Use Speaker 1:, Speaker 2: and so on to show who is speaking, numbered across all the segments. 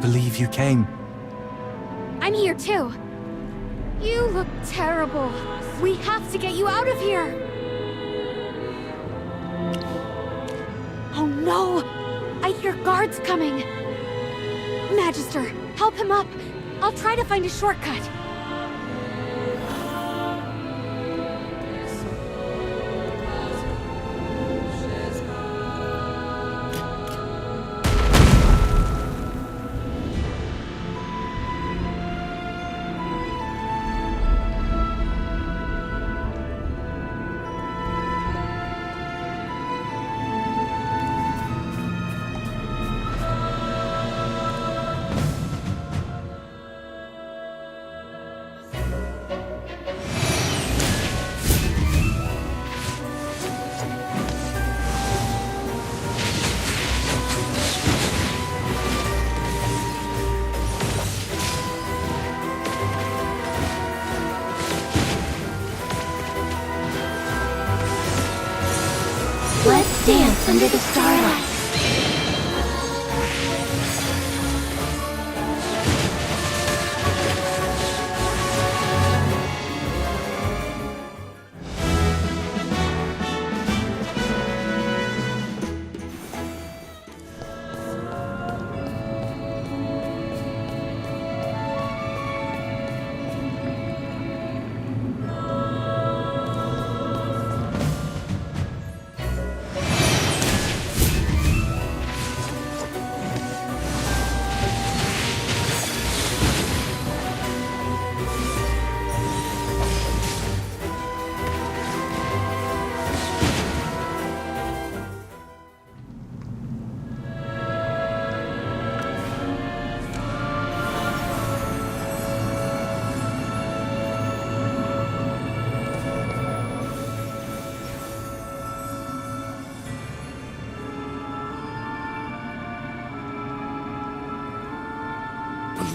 Speaker 1: believe you came.
Speaker 2: I'm here too. You look terrible. We have to get you out of here. Oh no! I hear guards coming. Magister, help him up. I'll try to find a shortcut.
Speaker 3: Let's dance under the starlight.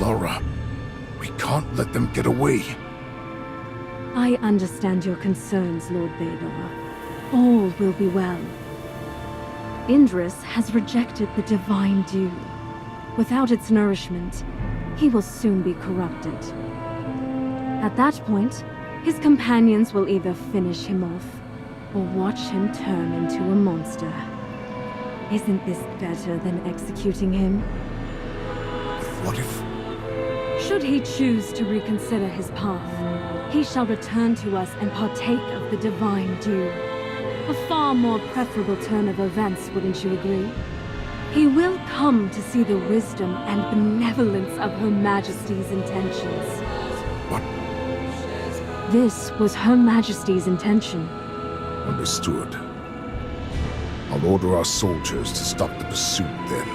Speaker 4: Laura, we can't let them get away.
Speaker 5: I understand your concerns, Lord Baelor. All will be well. Indris has rejected the divine dew. Without its nourishment, he will soon be corrupted. At that point, his companions will either finish him off, or watch him turn into a monster. Isn't this better than executing him?
Speaker 4: What if...
Speaker 5: Should he choose to reconsider his path, he shall return to us and partake of the divine dew. A far more preferable turn of events, wouldn't you agree? He will come to see the wisdom and benevolence of Her Majesty's intentions.
Speaker 4: What?
Speaker 5: This was Her Majesty's intention.
Speaker 4: Understood. I'll order our soldiers to stop the pursuit then.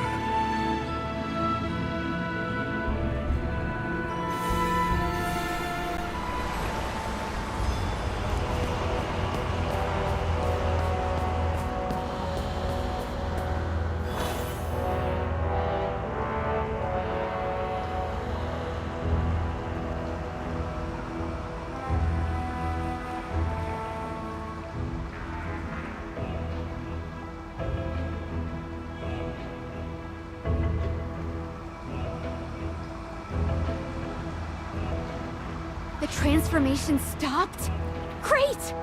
Speaker 2: The transformation stopped? Great!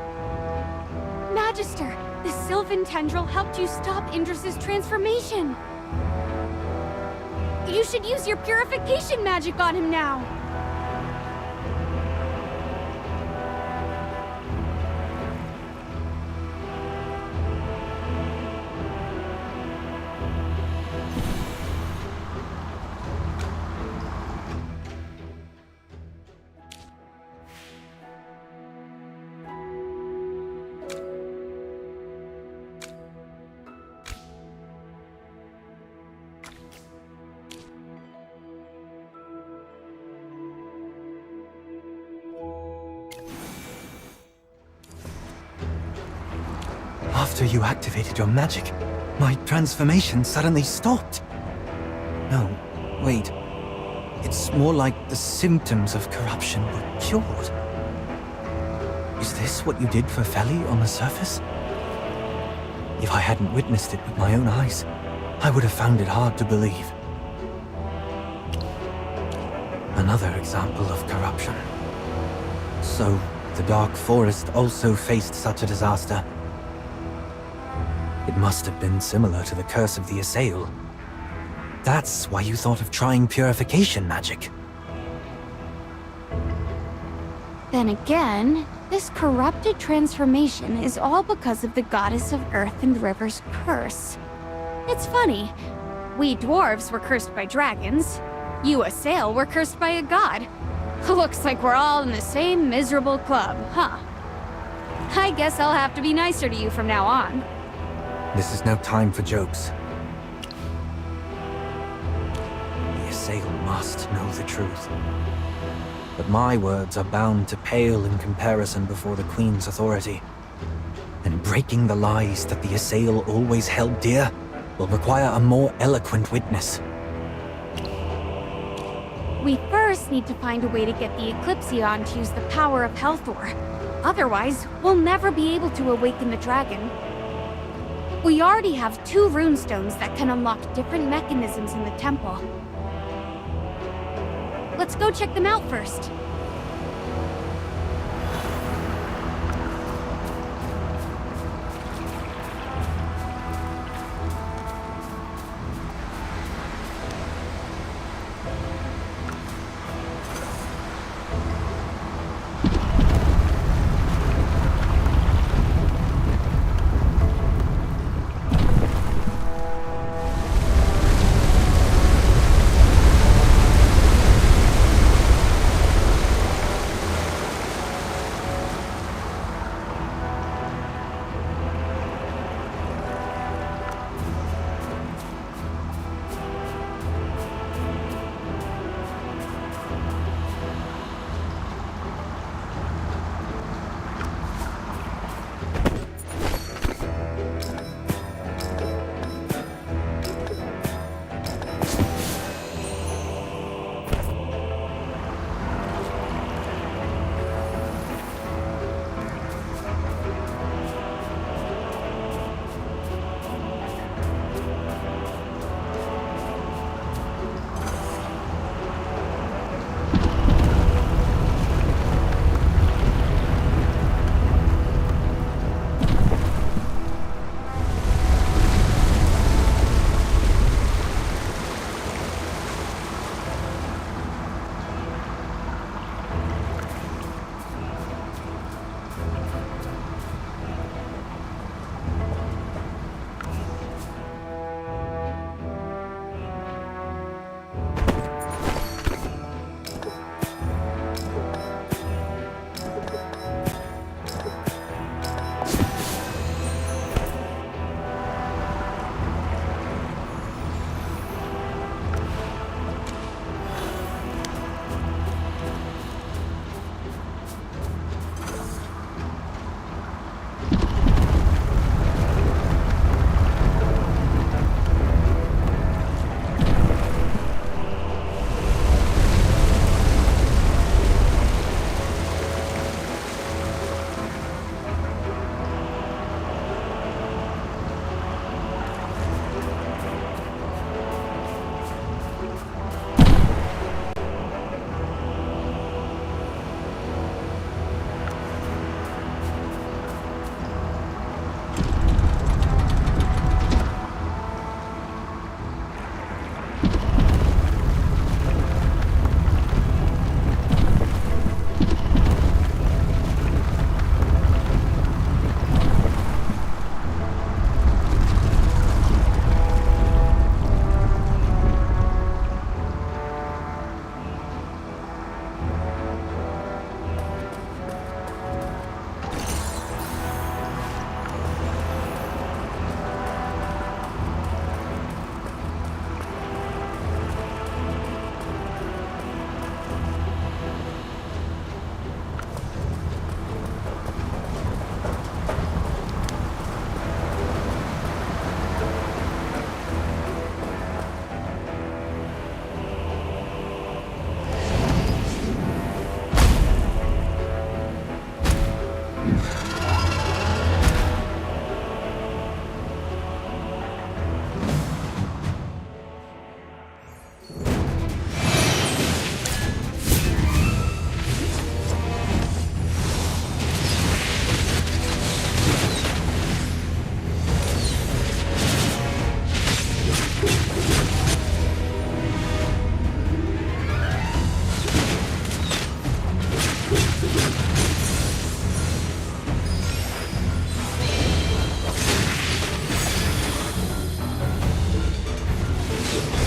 Speaker 2: Magister, the Sylvan Tendril helped you stop Indris's transformation. You should use your purification magic on him now.
Speaker 1: After you activated your magic, my transformation suddenly stopped. No, wait. It's more like the symptoms of corruption were cured. Is this what you did for Feli on the surface? If I hadn't witnessed it with my own eyes, I would have found it hard to believe. Another example of corruption. So, the Dark Forest also faced such a disaster. It must have been similar to the curse of the Assail. That's why you thought of trying purification magic.
Speaker 2: Then again, this corrupted transformation is all because of the goddess of Earth and River's curse. It's funny. We dwarves were cursed by dragons. You Assail were cursed by a god. Looks like we're all in the same miserable club, huh? I guess I'll have to be nicer to you from now on.
Speaker 1: This is no time for jokes. The Assail must know the truth. But my words are bound to pale in comparison before the Queen's authority. And breaking the lies that the Assail always held dear will require a more eloquent witness.
Speaker 2: We first need to find a way to get the Eclipsion to use the power of Helthor. Otherwise, we'll never be able to awaken the dragon. We already have 2 runestones that can unlock different mechanisms in the temple. Let's go check them out first.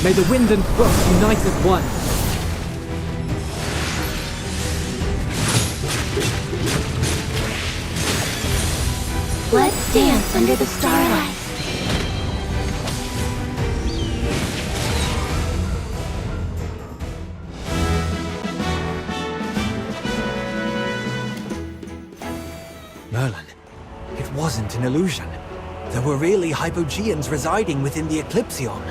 Speaker 6: May the wind and frost unite as one.
Speaker 3: Let's dance under the starlight.
Speaker 1: Merlin, it wasn't an illusion. There were really Hypogeans residing within the Eclipsion.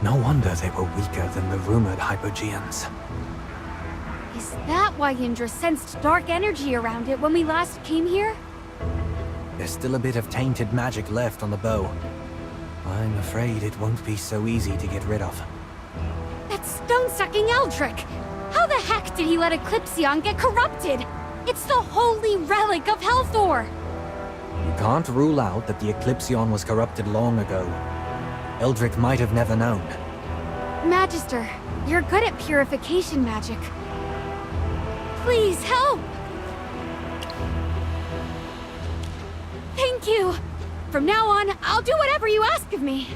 Speaker 1: No wonder they were weaker than the rumored Hypogeans.
Speaker 2: Is that why Indra sensed dark energy around it when we last came here?
Speaker 1: There's still a bit of tainted magic left on the bow. I'm afraid it won't be so easy to get rid of.
Speaker 2: That stone-sucking Eldrick! How the heck did he let Eclipsion get corrupted? It's the holy relic of Helthor!
Speaker 1: You can't rule out that the Eclipsion was corrupted long ago. Eldrick might have never known.
Speaker 2: Magister, you're good at purification magic. Please help! Thank you! From now on, I'll do whatever you ask of me.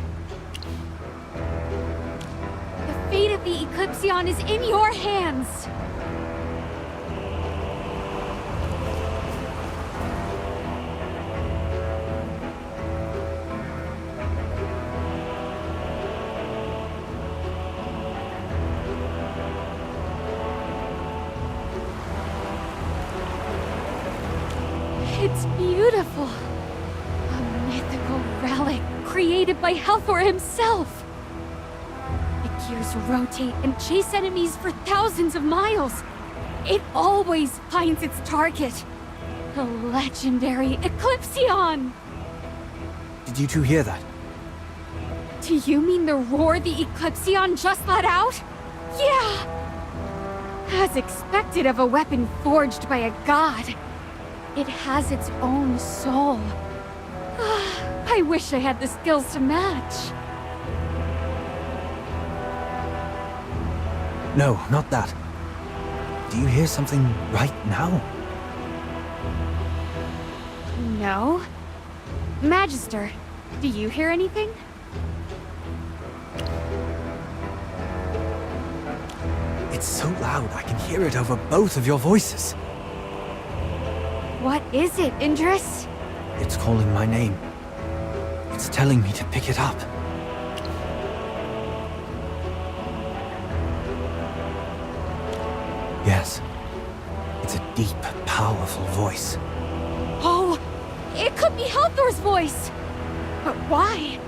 Speaker 2: The fate of the Eclipsion is in your hands. It's beautiful. A mythical relic created by Helthor himself. The gears rotate and chase enemies for thousands of miles. It always finds its target. The legendary Eclipsion!
Speaker 1: Did you two hear that?
Speaker 2: Do you mean the roar the Eclipsion just let out? Yeah! As expected of a weapon forged by a god. It has its own soul. I wish I had the skills to match.
Speaker 1: No, not that. Do you hear something right now?
Speaker 2: No. Magister, do you hear anything?
Speaker 1: It's so loud I can hear it over both of your voices.
Speaker 2: What is it, Indris?
Speaker 1: It's calling my name. It's telling me to pick it up. Yes. It's a deep, powerful voice.
Speaker 2: Oh, it could be Helthor's voice! But why?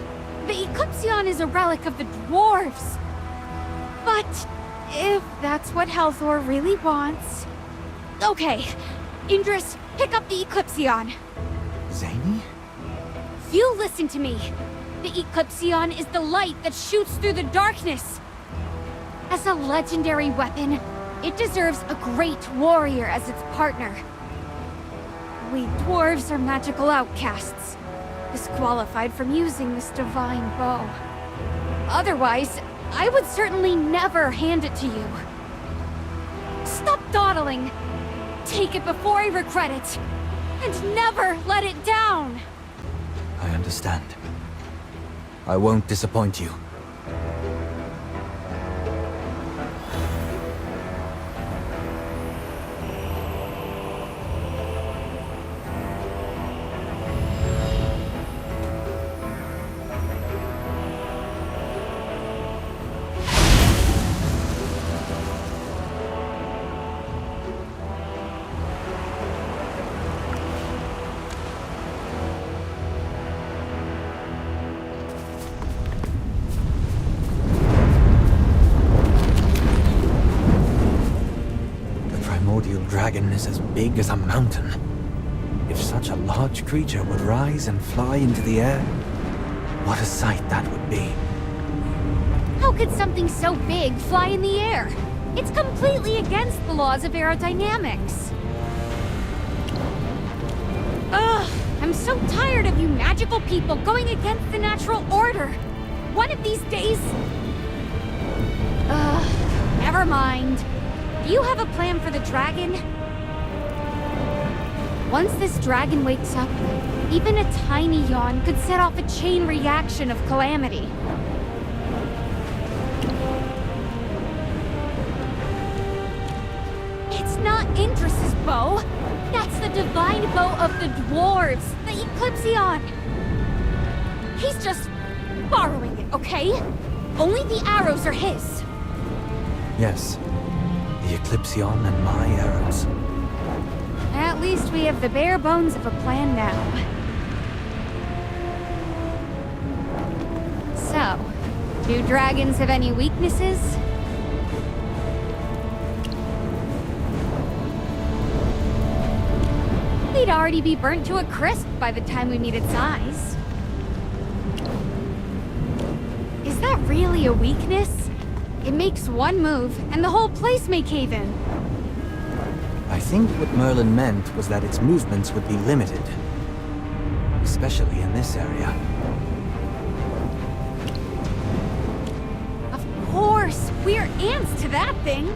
Speaker 2: The Eclipsion is a relic of the dwarves. But if that's what Helthor really wants... Okay, Indris, pick up the Eclipsion.
Speaker 1: Zany?
Speaker 2: You listen to me. The Eclipsion is the light that shoots through the darkness. As a legendary weapon, it deserves a great warrior as its partner. We dwarves are magical outcasts, disqualified from using this divine bow. Otherwise, I would certainly never hand it to you. Stop dawdling! Take it before I regret it, and never let it down!
Speaker 1: I understand. I won't disappoint you. Dragon is as big as a mountain. If such a large creature would rise and fly into the air, what a sight that would be.
Speaker 2: How could something so big fly in the air? It's completely against the laws of aerodynamics. Ugh, I'm so tired of you magical people going against the natural order. One of these days... Ugh, never mind. Do you have a plan for the dragon? Once this dragon wakes up, Even a tiny yawn could set off a chain reaction of calamity. It's not Indris's bow. That's the divine bow of the dwarves, the Eclipsion. He's just borrowing it, okay? Only the arrows are his.
Speaker 1: Yes. The Eclipsion and my arrows.
Speaker 2: At least we have the bare bones of a plan now. So, do dragons have any weaknesses? They'd already be burnt to a crisp by the time we meet its eyes. Is that really a weakness? It makes one move, and the whole place may cave in.
Speaker 1: I think what Merlin meant was that its movements would be limited. Especially in this area.
Speaker 2: Of course! We're ants to that thing!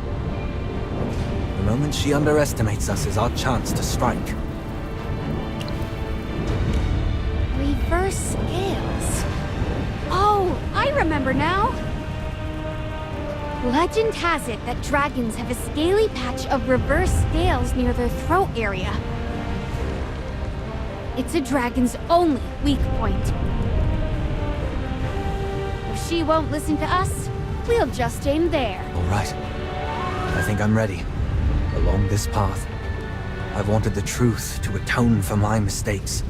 Speaker 1: The moment she underestimates us is our chance to strike.
Speaker 2: Reverse scales. Oh, I remember now! Legend has it that dragons have a scaly patch of reverse scales near their throat area. It's a dragon's only weak point. If she won't listen to us, we'll just aim there.
Speaker 1: All right. I think I'm ready. Along this path, I've wanted the truth to atone for my mistakes.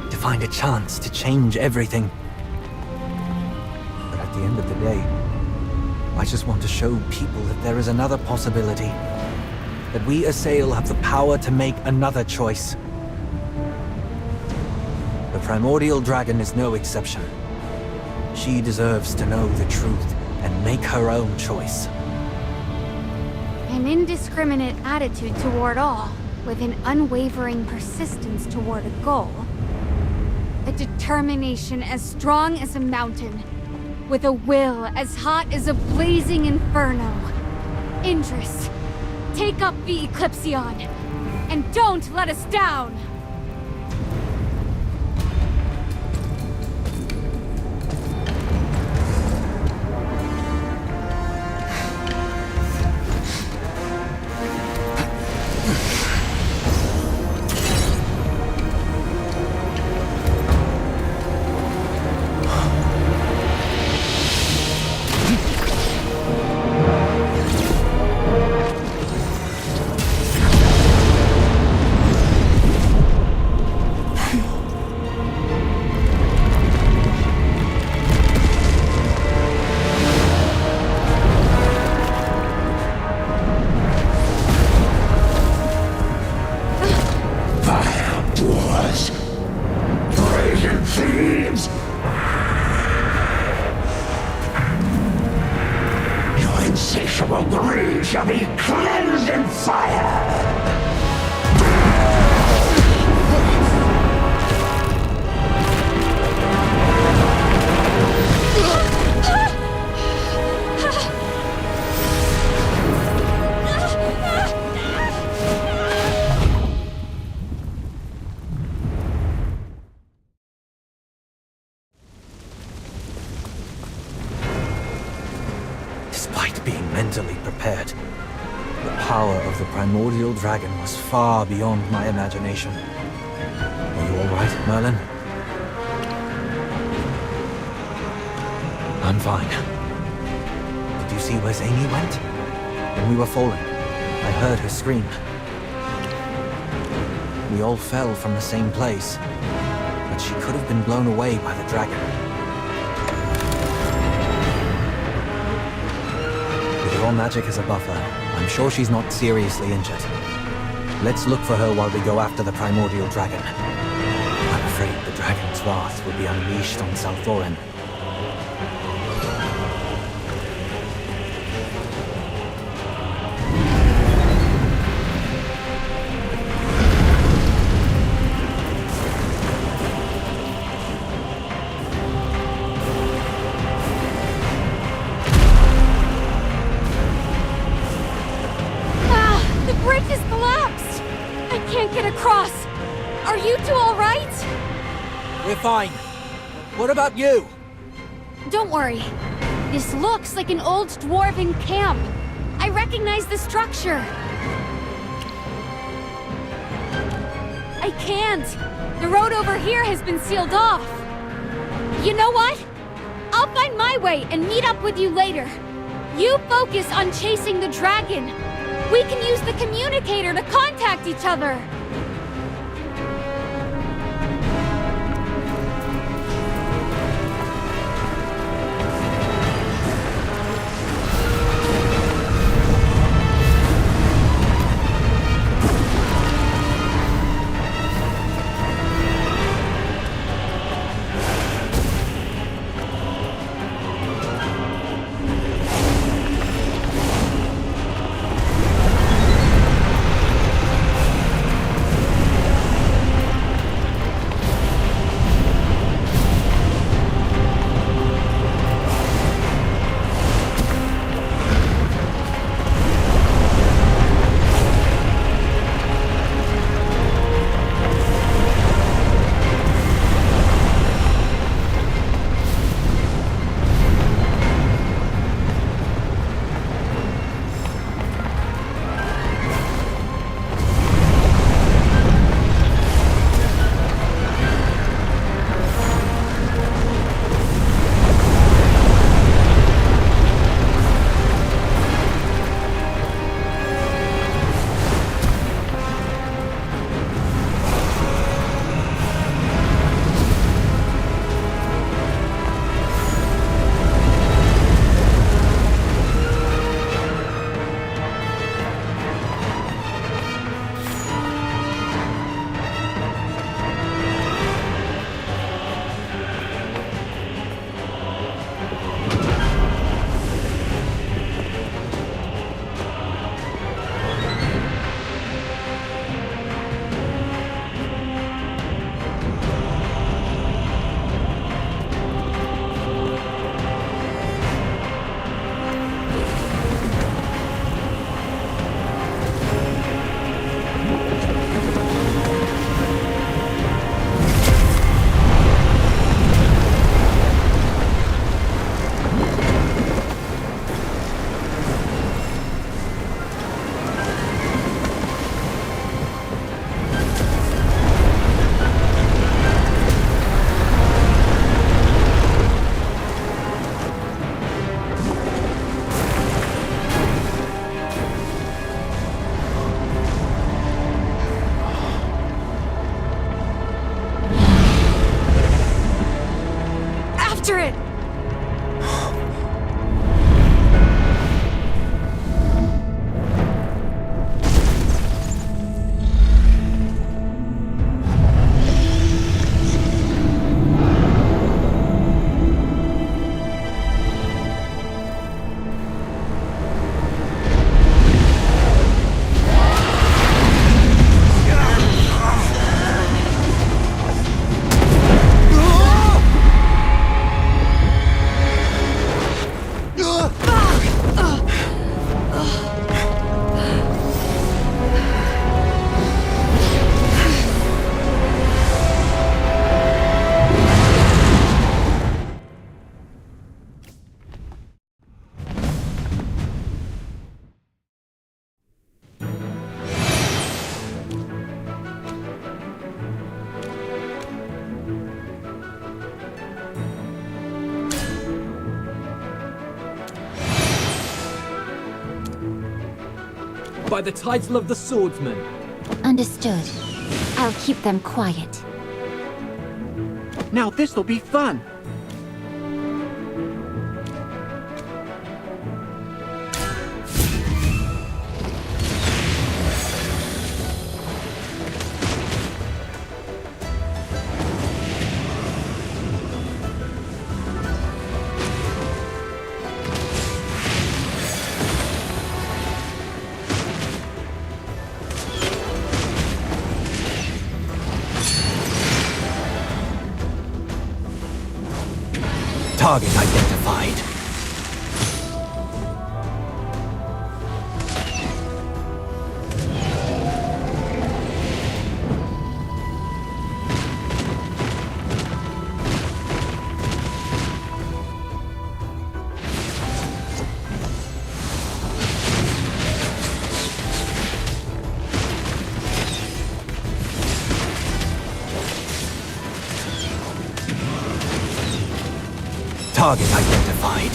Speaker 1: To find a chance to change everything. But at the end of the day, I just want to show people that there is another possibility. That we Assail have the power to make another choice. The primordial dragon is no exception. She deserves to know the truth and make her own choice.
Speaker 2: An indiscriminate attitude toward all, with an unwavering persistence toward a goal. A determination as strong as a mountain, with a will as hot as a blazing inferno. Indris, take up the Eclipsion, and don't let us down!
Speaker 7: Insatiable greed shall be cleansed in fire!
Speaker 1: Despite being mentally prepared, the power of the primordial dragon was far beyond my imagination. Are you all right, Merlin? I'm fine. Did you see where Zany went? When we were falling, I heard her scream. We all fell from the same place, but she could have been blown away by the dragon. With your magic as a buffer, I'm sure she's not seriously injured. Let's look for her while we go after the primordial dragon. I'm afraid the dragon's wrath will be unleashed on Salthorin.
Speaker 2: The bridge is collapsed! I can't get across! Are you two all right?
Speaker 6: We're fine. What about you?
Speaker 2: Don't worry. This looks like an old dwarven camp. I recognize the structure. I can't. The road over here has been sealed off. You know what? I'll find my way and meet up with you later. You focus on chasing the dragon. We can use the communicator to contact each other. After it!
Speaker 6: By the title of the swordsman.
Speaker 3: Understood. I'll keep them quiet.
Speaker 1: Now this'll be fun. Target identified. Target identified.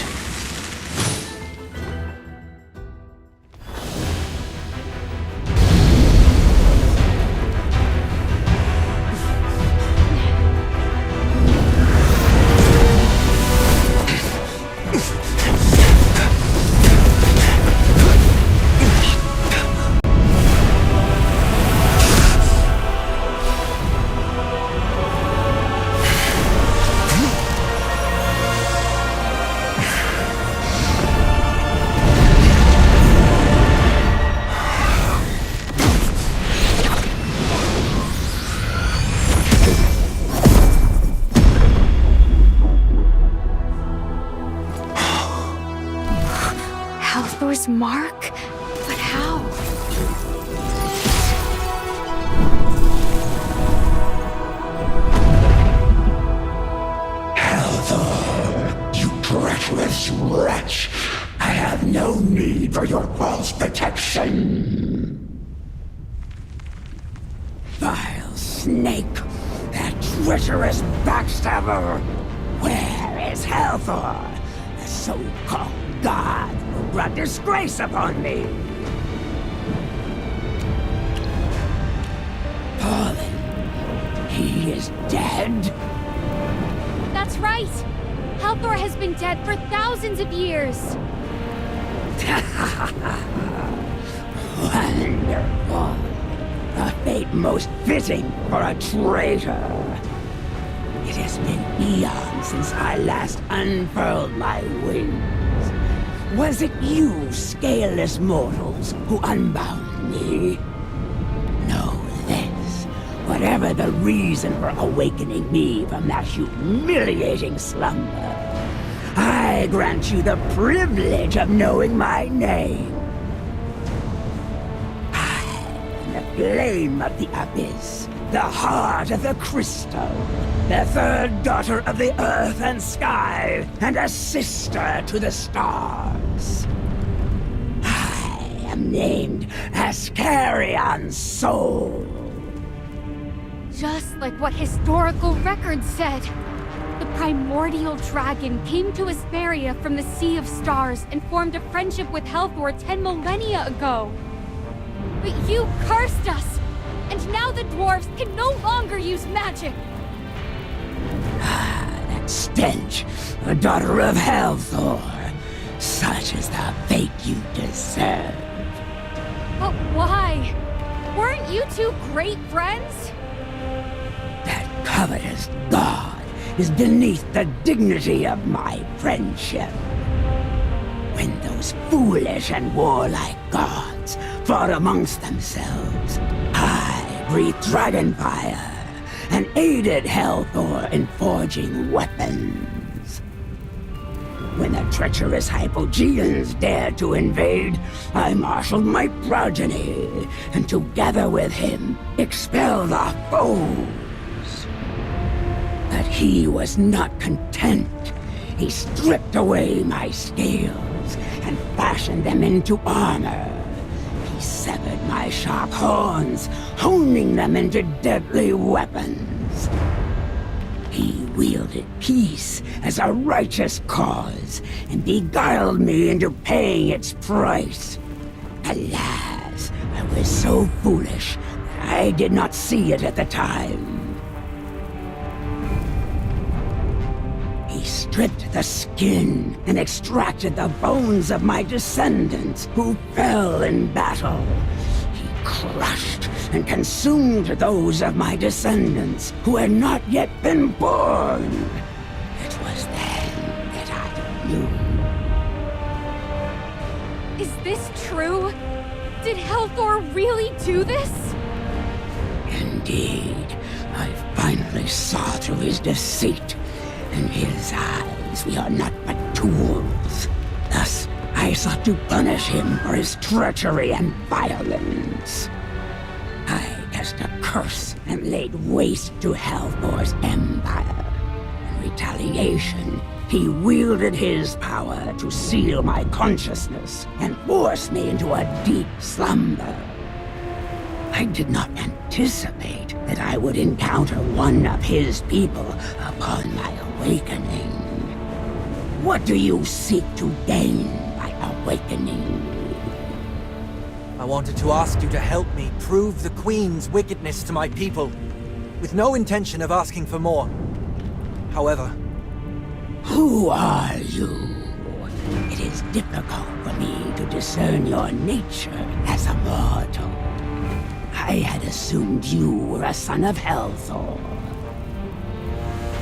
Speaker 2: Halthor's mark? But how?
Speaker 7: Halthor, you treacherous wretch! I have no need for your false protection! Vile snake! That treacherous backstabber! Where is Halthor? The so-called god who brought disgrace upon me! Fallen. He is dead?
Speaker 2: That's right! Halthor has been dead for thousands of years!
Speaker 7: Wonderful. A fate most fitting for a traitor. It has been eons since I last unfurled my wings. Was it you, scaleless mortals, who unbound me? Know this. Whatever the reason for awakening me from that humiliating slumber, I grant you the privilege of knowing my name. I am the flame of the abyss, the heart of the crystal, the third daughter of the earth and sky, and a sister to the stars. I am named Ascarion's soul.
Speaker 2: Just like what historical records said. The primordial dragon came to Asperia from the Sea of Stars and formed a friendship with Halthor 10 millennia ago. But you cursed us, and now the dwarves can no longer use magic.
Speaker 7: That stench, a daughter of Halthor. Such is the fate you deserve.
Speaker 2: But why? Weren't you two great friends?
Speaker 7: That covetous god is beneath the dignity of my friendship. When those foolish and warlike gods fought amongst themselves, I breathed dragon fire and aided Halthor in forging weapons. When the treacherous Hypogeans dared to invade, I marshaled my progeny, and together with him, expelled our foes. But he was not content. He stripped away my scales and fashioned them into armor. He severed my sharp horns, honing them into deadly weapons. He wielded peace as a righteous cause and beguiled me into paying its price. Alas, I was so foolish that I did not see it at the time. He stripped the skin and extracted the bones of my descendants who fell in battle. He crushed and consumed those of my descendants who had not yet been born. It was then that I knew.
Speaker 2: Is this true? Did Halthor really do this?
Speaker 7: Indeed, I finally saw through his deceit. In his eyes, we are not but tools. Thus, I sought to punish him for his treachery and violence. I cast a curse and laid waste to Halthor's empire. In retaliation, he wielded his power to seal my consciousness and force me into a deep slumber. I did not anticipate that I would encounter one of his people upon my awakening. What do you seek to gain by awakening?
Speaker 6: I wanted to ask you to help me prove the Queen's wickedness to my people, with no intention of asking for more. However,
Speaker 7: Who are you? It is difficult for me to discern your nature as a mortal. I had assumed you were a son of Helthor.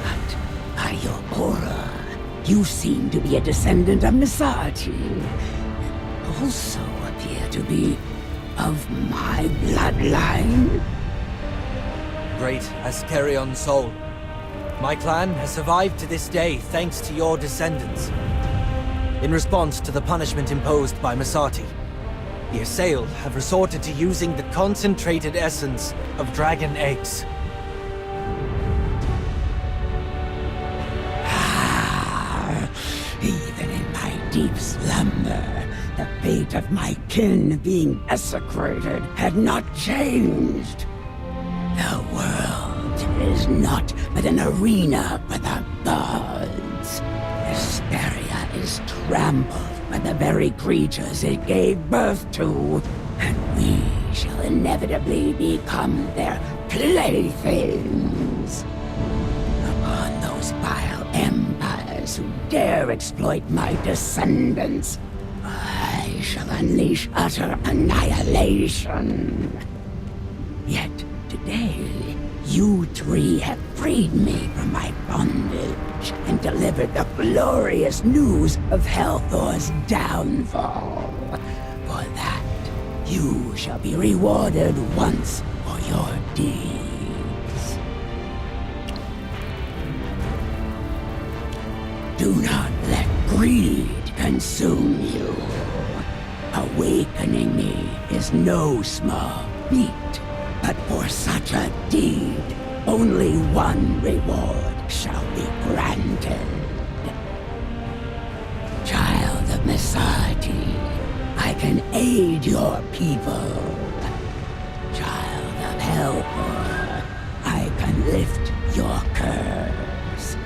Speaker 7: But by your aura, you seem to be a descendant of Misati, and also appear to be of my bloodline.
Speaker 6: great Askerion soul, my clan has survived to this day thanks to your descendants. In response to the punishment imposed by Misati, the Assail have resorted to using the concentrated essence of dragon eggs.
Speaker 7: Even in my deep slumber, the fate of my kin being desecrated had not changed. The world is not but an arena for the gods. Hesperia is trampled by the very creatures it gave birth to, and we shall inevitably become their playthings. Upon those vile empires who dare exploit my descendants, I shall unleash utter annihilation. Yet today, you three have freed me from my bondage and delivered the glorious news of Helthor's downfall. For that, you shall be rewarded once for your deeds. Do not let greed consume you. Awakening me is no small feat, but for such a deed, only one reward shall be granted. Child of Misati, I can aid your people. Child of Helper, I can lift your curse.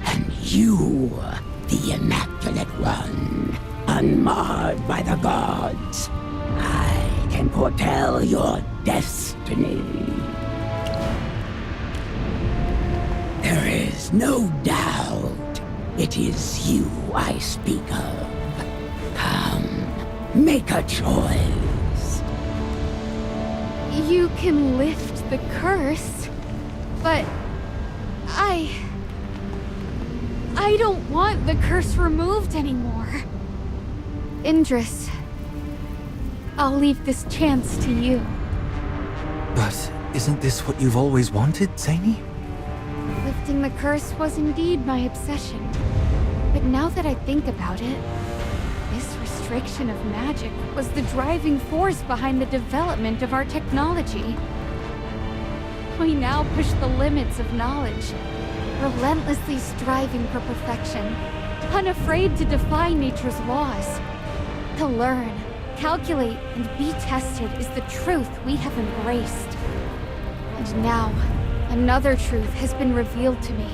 Speaker 7: And you, the Immaculate One, unmarred by the gods, I can foretell your destiny. There is no doubt it is you I speak of. Come, make a choice.
Speaker 2: You can lift the curse, but I don't want the curse removed anymore. Indris, I'll leave this chance to you.
Speaker 1: But isn't this what you've always wanted, Zany?
Speaker 2: Lifting the curse was indeed my obsession. But now that I think about it, this restriction of magic was the driving force behind the development of our technology. We now push the limits of knowledge, relentlessly striving for perfection, unafraid to defy nature's laws. To learn, calculate, and be tested is the truth we have embraced. And now, another truth has been revealed to me.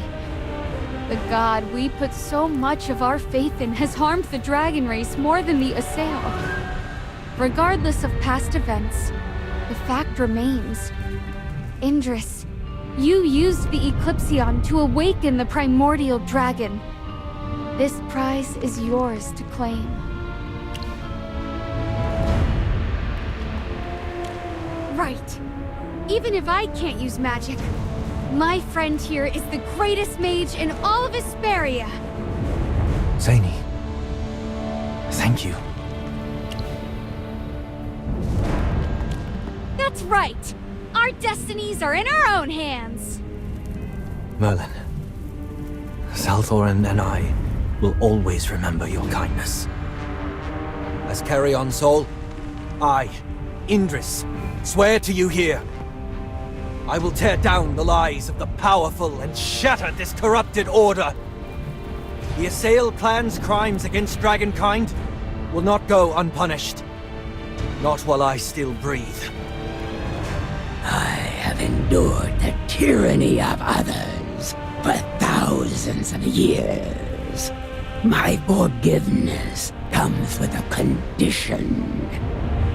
Speaker 2: The god we put so much of our faith in has harmed the dragon race more than the Assail. Regardless of past events, the fact remains. Indris, you used the Eclipsion to awaken the primordial dragon. This prize is yours to claim. Right. Even if I can't use magic, my friend here is the greatest mage in all of Hesperia.
Speaker 1: Zany, thank you.
Speaker 2: That's right. Our destinies are in our own hands.
Speaker 1: Merlin, Salthoran and I will always remember your kindness.
Speaker 6: Askerion soul, I, Indris, swear to you here. I will tear down the lies of the powerful and shatter this corrupted order. The Assail clan's crimes against Dragonkind will not go unpunished. Not while I still breathe.
Speaker 7: I have endured the tyranny of others for thousands of years. My forgiveness comes with a condition.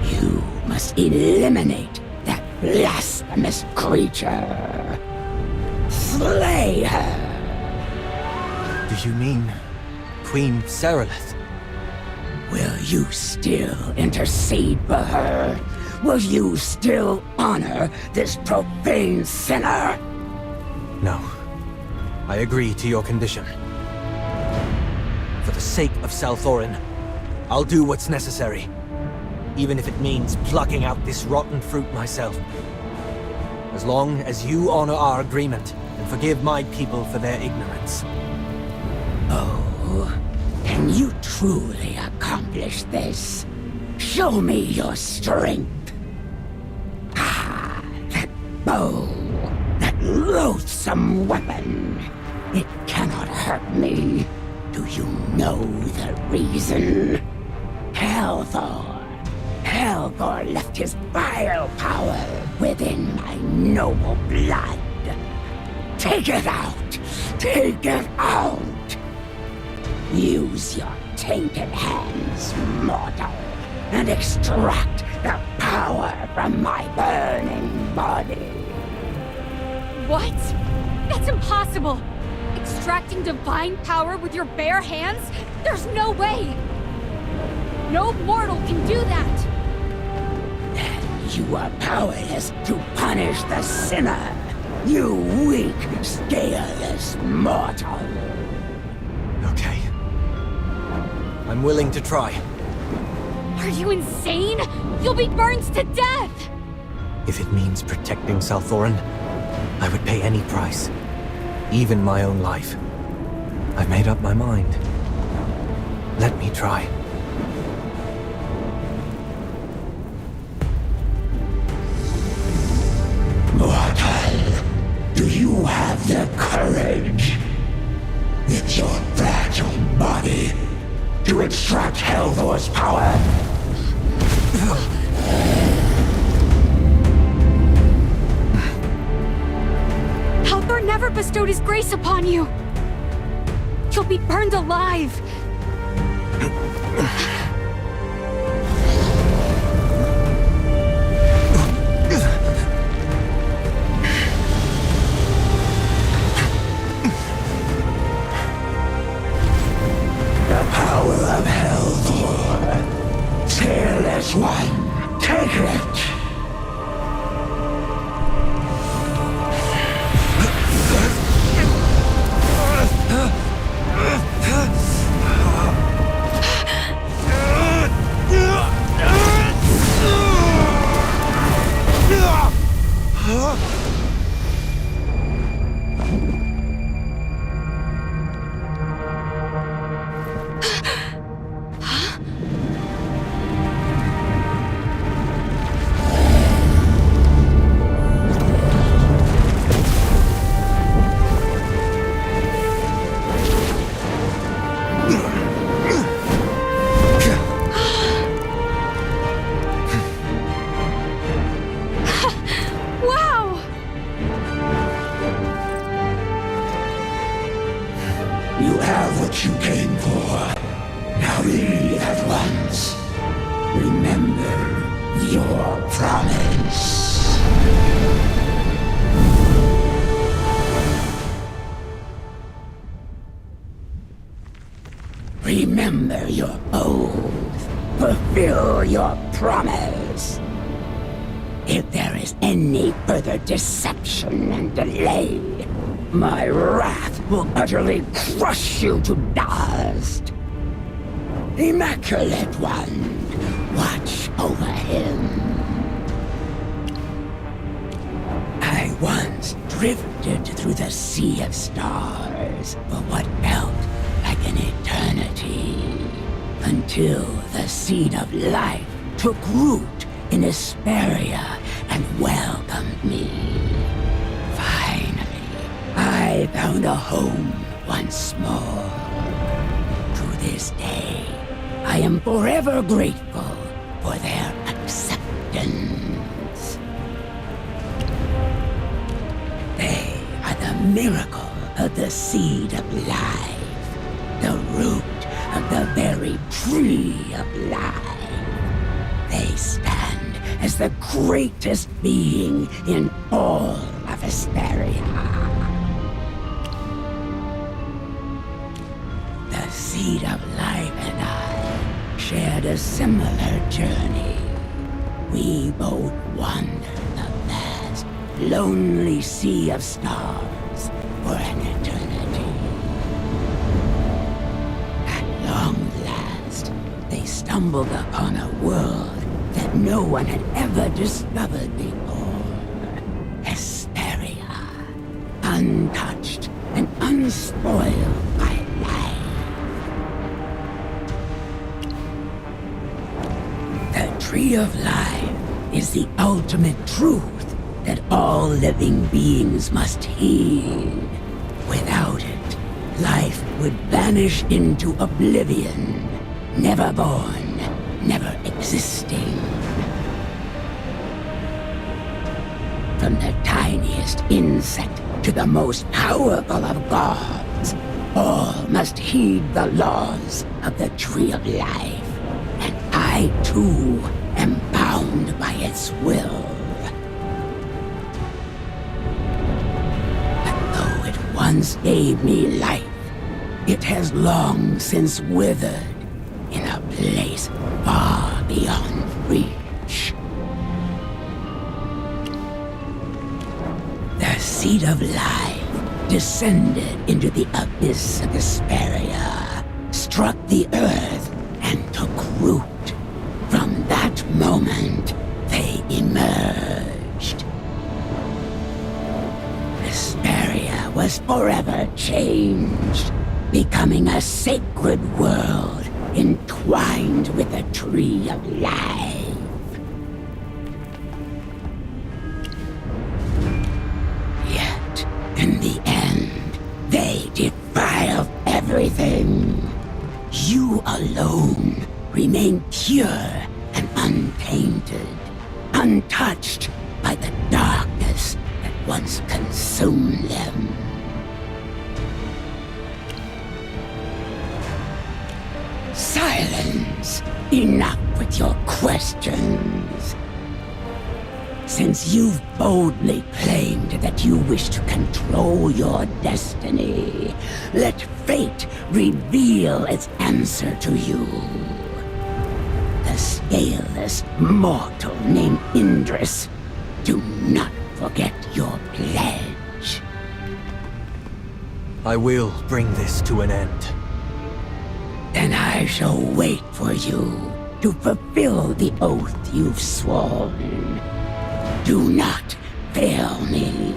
Speaker 7: You must eliminate that blasphemous creature. Slay her.
Speaker 6: Do you mean Queen Serelith?
Speaker 7: Will you still intercede for her? Will you still honor this profane sinner?
Speaker 6: No. I agree to your condition. For the sake of Salthorin, I'll do what's necessary. Even if it means plucking out this rotten fruit myself. As long as you honor our agreement and forgive my people for their ignorance.
Speaker 7: Oh, can you truly accomplish this? Show me your strength. Ah, that bow, that loathsome weapon. It cannot hurt me. Do you know the reason? Helthor. Helthor left his vile power within my noble blood. Take it out! Take it out! Use your tainted hands, mortal, and extract the power from my burning body.
Speaker 2: What? That's impossible! Extracting divine power with your bare hands? There's no way! No mortal can do that!
Speaker 7: Then you are powerless to punish the sinner, you weak, scaleless mortal.
Speaker 6: Okay. I'm willing to try.
Speaker 2: Are you insane? You'll be burned to death!
Speaker 6: If it means protecting Salthorin, I would pay any price. Even my own life. I've made up my mind. Let me try.
Speaker 7: Mortal, do you have the courage? It's your fragile body to extract Helthor's power.
Speaker 2: Helthor never bestowed his grace upon you! You'll be burned alive!
Speaker 7: The power of Helthor. Fearless one, take it!
Speaker 2: Wow!
Speaker 7: You have what you came for. Now leave at once. Remember your promise. Remember your oath. Fulfill your promise. If there is any further deception and delay, my wrath will utterly crush you to dust. Immaculate One, watch over him. I once drifted through the sea of stars for what felt like an eternity, until the seed of life took root in Hesperia and welcomed me. Finally, I found a home once more. To this day, I am forever grateful for their acceptance. They are the miracle of the seed of life, the root of the very tree of life. They stand as the greatest being in all of Asperia. The seed of life and I shared a similar journey. We both wandered the vast, lonely sea of stars for an eternity. At long last, they stumbled upon a world that no one had ever discovered before. Hesperia, untouched and unspoiled by life. The Tree of Life is the ultimate truth that all living beings must heed. Without it, life would vanish into oblivion, never born, never existing. From the tiniest insect to the most powerful of gods, all must heed the laws of the Tree of Life, and I too am bound by its will. But though it once gave me life, it has long since withered in a place far beyond reach. The seed of life descended into the abyss of Asperia, struck the earth, and took root. From that moment, they emerged. Asperia was forever changed, becoming a sacred world entwined with the Tree of Life. Yet, in the end, they defiled everything. You alone remain pure and untainted, untouched by the darkness that once consumed them. Silence! Enough with your questions. Since you've boldly claimed that you wish to control your destiny, let fate reveal its answer to you. The scaleless mortal named Indris, do not forget your pledge.
Speaker 6: I will bring this to an end.
Speaker 7: Then I shall wait for you to fulfill the oath you've sworn. Do not fail me.